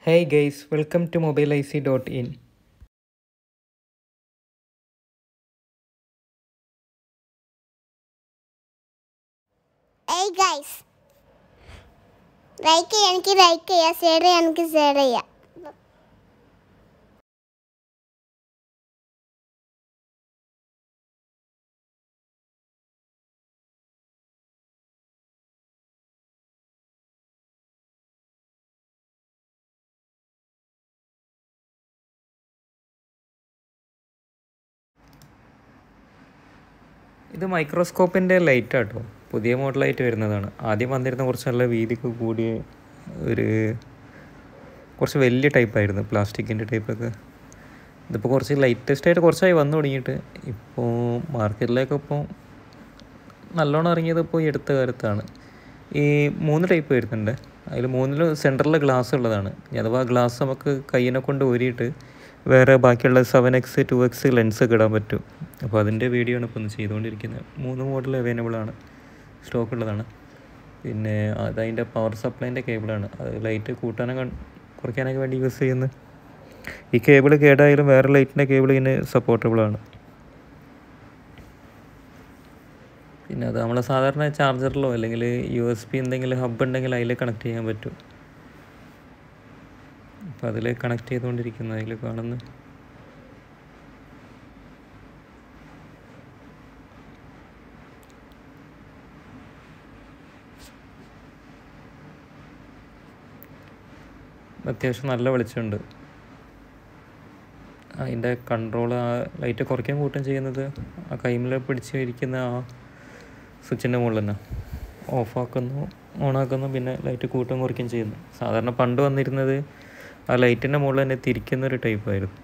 Hey guys, welcome to mobileic.in. Hey guys, like ചെയ്യാം share ചെയ്യാം ഇത് മൈക്രോസ്കോപ്പിൻ്റെ ലൈറ്റ് ആട്ടോ, പുതിയ മോഡലായിട്ട് വരുന്നതാണ്. ആദ്യം വന്നിരുന്ന കുറച്ച് നല്ല വീതിക്ക് കൂടിയ കുറച്ച് വലിയ ടൈപ്പായിരുന്നു, പ്ലാസ്റ്റിക്കിൻ്റെ ടൈപ്പൊക്കെ. ഇതിപ്പോൾ കുറച്ച് ലേറ്റസ്റ്റ് ആയിട്ട് കുറച്ചായി വന്നു തുടങ്ങിയിട്ട്. ഇപ്പോൾ മാർക്കറ്റിലേക്ക് ഇപ്പോൾ നല്ലോണം ഇറങ്ങിയത് ഇപ്പോൾ ഈ അടുത്ത കാലത്താണ്. ഈ 3 ടൈപ്പ് വരുന്നുണ്ട്. അതിൽ 3ലും സെൻറ്ററിൽ ഗ്ലാസ് ഉള്ളതാണ്. അഥവാ ഗ്ലാസ് നമുക്ക് കയ്യിനെ കൊണ്ട് ഊരിയിട്ട് വേറെ ബാക്കിയുള്ള 7x 2x ലെൻസൊക്കെ ഇടാൻ പറ്റും. അപ്പോൾ അതിൻ്റെ വീഡിയോ ആണ് ഇപ്പോൾ ഒന്ന് ചെയ്തുകൊണ്ടിരിക്കുന്നത്. 3 മോഡൽ അവൈലബിൾ ആണ്, സ്റ്റോക്ക് ഉള്ളതാണ്. പിന്നെ അതതിൻ്റെ പവർ സപ്ലൈൻ്റെ കേബിളാണ്. അത് ലൈറ്റ് കൂട്ടാനൊക്കെ കുറയ്ക്കാനൊക്കെ വേണ്ടി യൂസ് ചെയ്യുന്നത്. ഈ കേബിൾ കേടായാലും വേറെ ലൈറ്റിൻ്റെ കേബിൾ ഇതിന് സപ്പോർട്ടബിളാണ്. പിന്നെ അത് നമ്മൾ സാധാരണ ചാർജറിലോ അല്ലെങ്കിൽ USB എന്തെങ്കിലും ഹബ്ബ് ഉണ്ടെങ്കിൽ അതിൽ കണക്ട് ചെയ്യാൻ പറ്റും. അപ്പോൾ അതിൽ കണക്ട് ചെയ്തുകൊണ്ടിരിക്കുന്നത് അതിൽ കാണുന്നു. അത്യാവശ്യം നല്ല വെളിച്ചമുണ്ട്. അതിൻ്റെ കൺട്രോൾ, ആ ലൈറ്റ് കുറയ്ക്കാൻ കൂട്ടം ചെയ്യുന്നത് ആ കൈമിൽ പിടിച്ച് ഇരിക്കുന്ന ആ സ്വിച്ചിൻ്റെ മുകളിൽ തന്നെ ഓഫാക്കുന്നു, ഓണാക്കുന്നു, പിന്നെ ലൈറ്റ് കൂട്ടം കുറയ്ക്കുകയും ചെയ്യുന്നു. സാധാരണ പണ്ട് വന്നിരുന്നത് ആ ലൈറ്റിൻ്റെ മുകളിൽ തന്നെ തിരിക്കുന്നൊരു ടൈപ്പായിരുന്നു.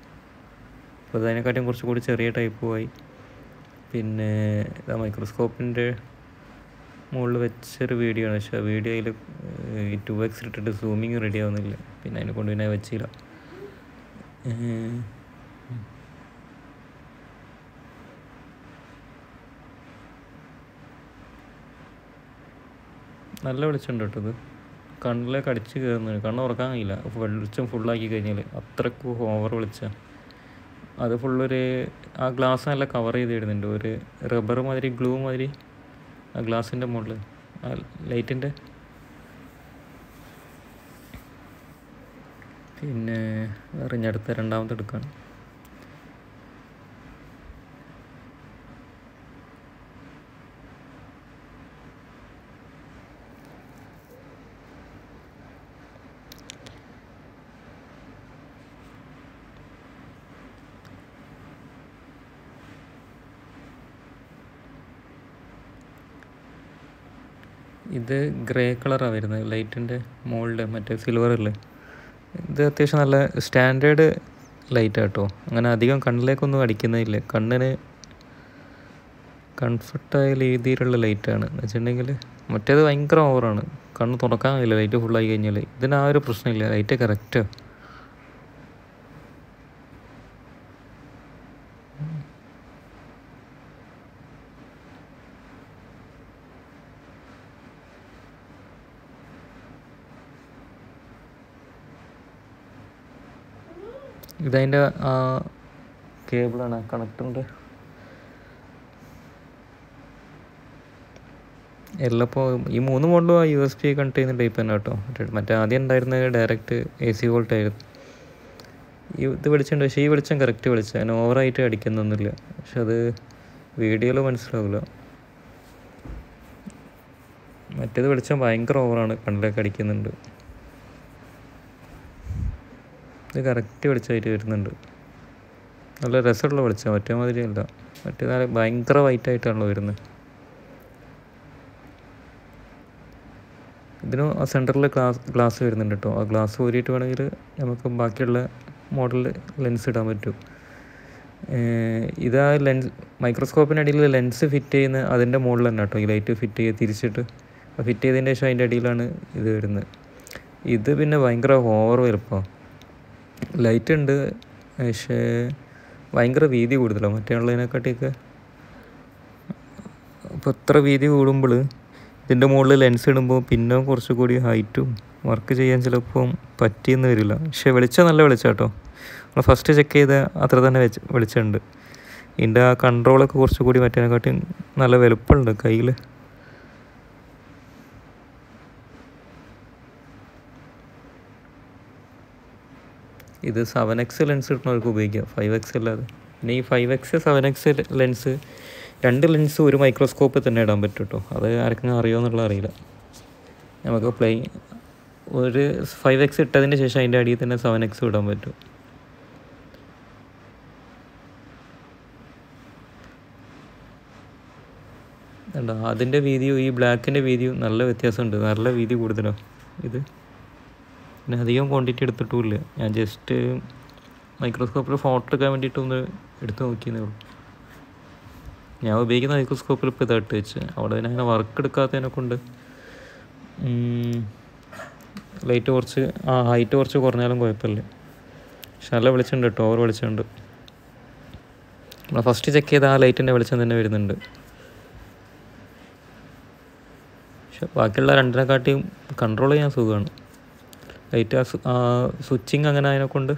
അപ്പോൾ അതിനെക്കാട്ടിയും കുറച്ചുകൂടി ചെറിയ ടൈപ്പുമായി. പിന്നെ ഇതാ മൈക്രോസ്കോപ്പിൻ്റെ മുകളിൽ വെച്ചൊരു വീഡിയോ ആണ്. പക്ഷേ ആ വീഡിയോയിൽ 2x ഇട്ടിട്ട് സൂമിങ് റെഡി ആവുന്നില്ല. പിന്നെ അതിനെ കൊണ്ട് പിന്നെ വെച്ചില്ല. നല്ല വെളിച്ചമുണ്ട് കേട്ടോ. ഇത് കണ്ണിലേക്ക് അടിച്ച് കയറുന്നതാണ്. കണ്ണ് ഉറക്കാൻ കഴിയില്ല വെളിച്ചം ഫുള്ളാക്കി കഴിഞ്ഞാൽ. അത്രയ്ക്ക് ഓവർ വെളിച്ചം. അത് ഫുള്ളൊരു ആ ഗ്ലാസ് നല്ല കവർ ചെയ്ത് ഇടുന്നുണ്ട്. ഒരു റബ്ബർ മാതിരി, ഗ്ലൂ മാതിരി ആ ഗ്ലാസിൻ്റെ മുകളിൽ ആ ലൈറ്റിൻ്റെ. പിന്നെ അടുത്ത രണ്ടാമത്തെ എടുക്കുകയാണ്. ഇത് ഗ്രേ കളറാണ് വരുന്നത് ലൈറ്റിൻ്റെ മുകളിൽ, മറ്റേ സിൽവറല്ലേ. ഇത് അത്യാവശ്യം നല്ല സ്റ്റാൻഡേർഡ് ലൈറ്റ് കേട്ടോ. അങ്ങനെ അധികം കണ്ണിലേക്കൊന്നും അടിക്കുന്നതില്ല. കണ്ണിന് കംഫർട്ടായ രീതിയിലുള്ള ലൈറ്റാണ് എന്ന് വെച്ചിട്ടുണ്ടെങ്കിൽ. മറ്റേത് ഭയങ്കര ഓവറാണ്, കണ്ണ് തുറക്കാൻ കഴിയില്ല ലൈറ്റ് ഫുള്ളായി കഴിഞ്ഞാൽ. ഇതിന് ആ ഒരു പ്രശ്നമില്ല, ലൈറ്റ് കറക്റ്റാണ്. ഇതതിൻ്റെ ആ കേബിളാണ്, കണക്ടറിൻ്റെ. എല്ലപ്പോൾ ഈ 3 മോഡലും ആ USB കണക്ട് ചെയ്യുന്ന ടൈപ്പ് തന്നെ കേട്ടോ. മറ്റേ ആദ്യം ഉണ്ടായിരുന്നത് ഡയറക്റ്റ് AC വോൾട്ട് ആയിരുന്നു. ഇത് വെളിച്ചമുണ്ട്, പക്ഷേ ഈ വെളിച്ചം കറക്റ്റ് വെളിച്ചം, അതിന് ഓവറായിട്ട് അടിക്കുന്നൊന്നുമില്ല. പക്ഷെ അത് വീഡിയോയിൽ മനസ്സിലാവില്ല. മറ്റേത് വെളിച്ചം ഭയങ്കര ഓവറാണ്, കണ്ണിലേക്ക് അടിക്കുന്നുണ്ട്. ഇത് കറക്റ്റ് വെളിച്ചമായിട്ട് വരുന്നുണ്ട്. നല്ല രസമുള്ള വെളിച്ചം, മറ്റേ മാതിരിയല്ല. മറ്റേ ഭയങ്കര വൈറ്റായിട്ടാണല്ലോ വരുന്നത്. ഇതിന് സെൻറ്ററിൽ ഗ്ലാസ് വരുന്നുണ്ട് കേട്ടോ. ആ ഗ്ലാസ് ഊരിയിട്ട് വേണമെങ്കിൽ നമുക്ക് ബാക്കിയുള്ള മോഡൽ ലെൻസ് ഇടാൻ പറ്റും. ഇതാ ലെൻസ് മൈക്രോസ്കോപ്പിനടിയിൽ ലെൻസ് ഫിറ്റ് ചെയ്യുന്ന അതിൻ്റെ മുകളിൽ തന്നെ കേട്ടോ ഈ ലൈറ്റ് ഫിറ്റ് ചെയ്ത് തിരിച്ചിട്ട് ഫിറ്റ് ചെയ്തതിൻ്റെ ശേഷം അതിൻ്റെ അടിയിലാണ് ഇത് വരുന്നത്. ഇത് പിന്നെ ഭയങ്കര ഓവർ വലുപ്പം ലൈറ്റ് ഉണ്ട്, പക്ഷേ ഭയങ്കര വീതി കൂടുതലാണ് മറ്റുള്ളതിനെക്കാട്ടിയൊക്കെ. അപ്പോൾ അത്ര വീതി കൂടുമ്പോൾ ഇതിൻ്റെ മുകളിൽ ലെൻസ് ഇടുമ്പോൾ പിന്നെ കുറച്ചുകൂടി ഹൈറ്റും വർക്ക് ചെയ്യാൻ ചിലപ്പം പറ്റിയെന്ന് വരില്ല. പക്ഷേ വെളിച്ചം നല്ല വെളിച്ചം കേട്ടോ. നമ്മൾ ഫസ്റ്റ് ചെക്ക് ചെയ്ത അത്ര തന്നെ വെളിച്ചമുണ്ട്. ഇതിൻ്റെ ആ കൺട്രോളൊക്കെ കുറച്ചുകൂടി മറ്റേനെക്കാട്ടി നല്ല വലുപ്പമുണ്ട് കയ്യിൽ. ഇത് 7x ലെൻസ് കിട്ടുന്നവർക്ക് ഉപയോഗിക്കാം, 5x അല്ലാതെ. പിന്നെ ഈ 5x 7x ലെൻസ് 2 ലെൻസ് ഒരു മൈക്രോസ്കോപ്പിൽ തന്നെ ഇടാൻ പറ്റും കേട്ടോ. അത് ആർക്കും അറിയുമോ എന്നുള്ളത് അറിയില്ല. നമുക്ക് ഒരു 5x ഇട്ടതിന് ശേഷം അതിൻ്റെ അടിയിൽ തന്നെ 7x ഇടാൻ പറ്റും. അല്ല, അതിൻ്റെ വീതിയും ഈ ബ്ലാക്കിൻ്റെ വീതിയും നല്ല വ്യത്യാസമുണ്ട്, നല്ല വീതി കൂടുതലാണ് ഇത്. പിന്നെ അധികം ക്വാണ്ടിറ്റി എടുത്തിട്ടുമില്ല. ഞാൻ ജസ്റ്റ് മൈക്രോസ്കോപ്പിൽ ഫോട്ടോ എടുക്കാൻ വേണ്ടിയിട്ടൊന്ന് എടുത്ത് നോക്കിയെന്നേ ഉള്ളൂ. ഞാൻ ഉപയോഗിക്കുന്ന മൈക്രോസ്കോപ്പിൽ ഇപ്പോൾ ഇതായിട്ട് വെച്ച് അവിടെ പിന്നെ അങ്ങനെ വർക്ക് എടുക്കാത്തതിനെ കൊണ്ട് ലൈറ്റ് കുറച്ച് ഹൈറ്റ് കുറച്ച് കുറഞ്ഞാലും കുഴപ്പമില്ല. പക്ഷെ നല്ല വെളിച്ചമുണ്ട് കേട്ടോ, ഓവർ വെളിച്ചമുണ്ട്. നമ്മൾ ഫസ്റ്റ് ചെക്ക് ചെയ്ത ആ ലൈറ്റിൻ്റെ വെളിച്ചം തന്നെ വരുന്നുണ്ട്. പക്ഷെ ബാക്കിയുള്ള രണ്ടിനെക്കാട്ടിയും കൺട്രോൾ ചെയ്യാൻ സുഖമാണ്. ലൈറ്റ് സ്വിച്ചിങ് അങ്ങനെ അതിനെക്കൊണ്ട്